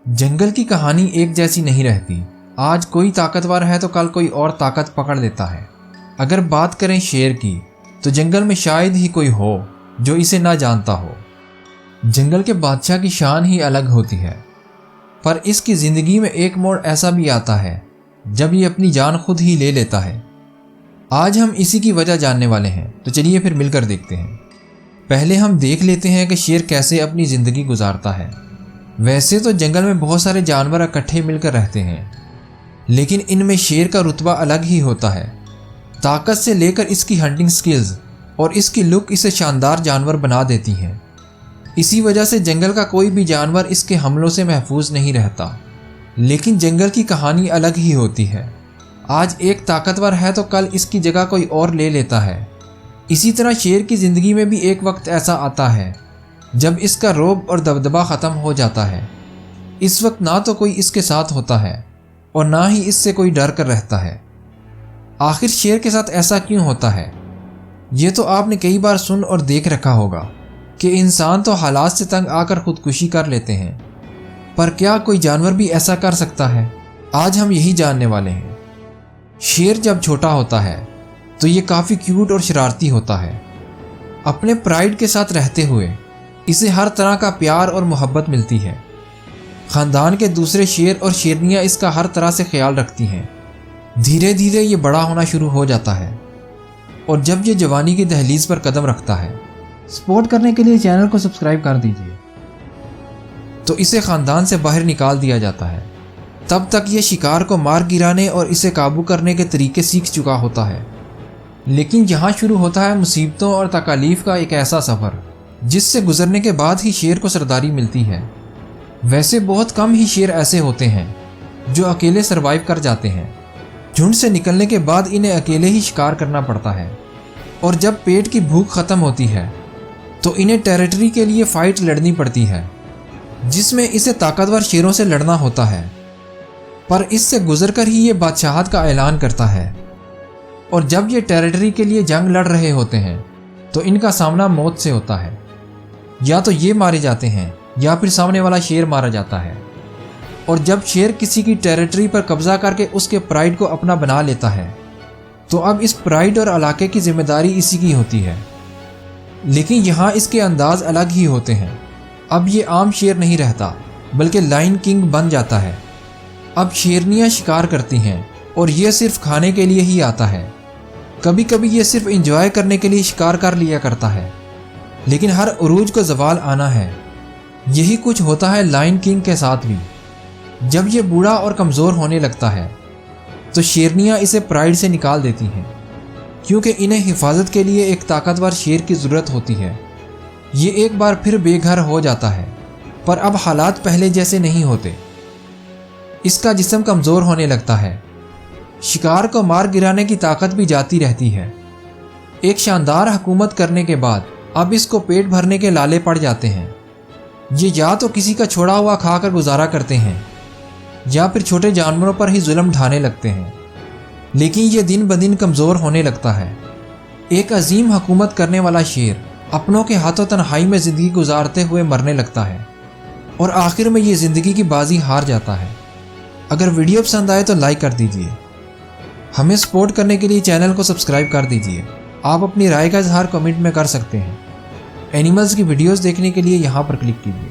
जंगल की कहानी एक जैसी नहीं रहती। आज कोई ताकतवर है तो कल कोई और ताकत पकड़ लेता है। अगर बात करें शेर की तो जंगल में शायद ही कोई हो जो इसे ना जानता हो। जंगल के बादशाह की शान ही अलग होती है, पर इसकी ज़िंदगी में एक मोड़ ऐसा भी आता है जब ये अपनी जान खुद ही ले लेता है। आज हम इसी की वजह जानने वाले हैं, तो चलिए फिर मिलकर देखते हैं। पहले हम देख लेते हैं कि शेर कैसे अपनी ज़िंदगी गुजारता है। वैसे तो जंगल में बहुत सारे जानवर इकट्ठे मिलकर रहते हैं, लेकिन इनमें शेर का रुतबा अलग ही होता है। ताकत से लेकर इसकी हंटिंग स्किल्स और इसकी लुक इसे शानदार जानवर बना देती हैं। इसी वजह से जंगल का कोई भी जानवर इसके हमलों से महफूज नहीं रहता। लेकिन जंगल की कहानी अलग ही होती है। आज एक ताकतवर है तो कल इसकी जगह कोई और ले लेता है। इसी तरह शेर की ज़िंदगी में भी एक वक्त ऐसा आता है जब इसका रौब और दबदबा ख़त्म हो जाता है। इस वक्त ना तो कोई इसके साथ होता है और ना ही इससे कोई डर कर रहता है। आखिर शेर के साथ ऐसा क्यों होता है? ये तो आपने कई बार सुन और देख रखा होगा कि इंसान तो हालात से तंग आकर खुदकुशी कर लेते हैं, पर क्या कोई जानवर भी ऐसा कर सकता है? आज हम यही जानने वाले हैं। शेर जब छोटा होता है तो ये काफ़ी क्यूट और शरारती होता है। अपने प्राइड के साथ रहते हुए इसे हर तरह का प्यार और मोहब्बत मिलती है। ख़ानदान के दूसरे शेर और शेरनियाँ इसका हर तरह से ख्याल रखती हैं। धीरे धीरे ये बड़ा होना शुरू हो जाता है और जब ये जवानी की दहलीज पर कदम रखता है, सपोर्ट करने के लिए चैनल को सब्सक्राइब कर दीजिए, तो इसे ख़ानदान से बाहर निकाल दिया जाता है। तब तक ये शिकार को मार गिराने और इसे काबू करने के तरीके सीख चुका होता है। लेकिन यहाँ शुरू होता है मुसीबतों और तकालीफ का एक ऐसा सफ़र जिससे गुजरने के बाद ही शेर को सरदारी मिलती है। वैसे बहुत कम ही शेर ऐसे होते हैं जो अकेले सरवाइव कर जाते हैं। झुंड से निकलने के बाद इन्हें अकेले ही शिकार करना पड़ता है, और जब पेट की भूख ख़त्म होती है तो इन्हें टेरिटरी के लिए फ़ाइट लड़नी पड़ती है, जिसमें इसे ताकतवर शेरों से लड़ना होता है। पर इससे गुजरकर ही ये बादशाहत का ऐलान करता है, और जब ये टेरिटरी के लिए जंग लड़ रहे होते हैं तो इनका सामना मौत से होता है। या तो ये मारे जाते हैं या फिर सामने वाला शेर मारा जाता है। और जब शेर किसी की टेरिटरी पर कब्जा करके उसके प्राइड को अपना बना लेता है तो अब इस प्राइड और इलाके की जिम्मेदारी इसी की होती है। लेकिन यहाँ इसके अंदाज अलग ही होते हैं। अब ये आम शेर नहीं रहता, बल्कि लायन किंग बन जाता है। अब शेरनियाँ शिकार करती हैं और ये सिर्फ खाने के लिए ही आता है। कभी कभी ये सिर्फ एंजॉय करने के लिए शिकार कर लिया करता है, लेकिन हर उरूज को ज़वाल आना है। यही कुछ होता है लायन किंग के साथ भी। जब ये बूढ़ा और कमज़ोर होने लगता है तो शेरनियाँ इसे प्राइड से निकाल देती हैं, क्योंकि इन्हें हिफाजत के लिए एक ताकतवर शेर की ज़रूरत होती है। ये एक बार फिर बेघर हो जाता है, पर अब हालात पहले जैसे नहीं होते। इसका जिस्म कमज़ोर होने लगता है। शिकार को मार गिराने की ताकत भी जाती रहती है। एक शानदार हुकूमत करने के बाद अब इसको पेट भरने के लाले पड़ जाते हैं। ये या तो किसी का छोड़ा हुआ खाकर गुजारा करते हैं या फिर छोटे जानवरों पर ही जुल्म ढाने लगते हैं। लेकिन ये दिन ब दिन कमज़ोर होने लगता है। एक अजीम हुकूमत करने वाला शेर अपनों के हाथों तन्हाई में ज़िंदगी गुजारते हुए मरने लगता है, और आखिर में ये ज़िंदगी की बाजी हार जाता है। अगर वीडियो पसंद आए तो लाइक कर दीजिए। हमें सपोर्ट करने के लिए चैनल को सब्सक्राइब कर दीजिए। आप अपनी राय का इजहार कमेंट में कर सकते हैं। एनिमल्स की वीडियोस देखने के लिए यहाँ पर क्लिक कीजिए।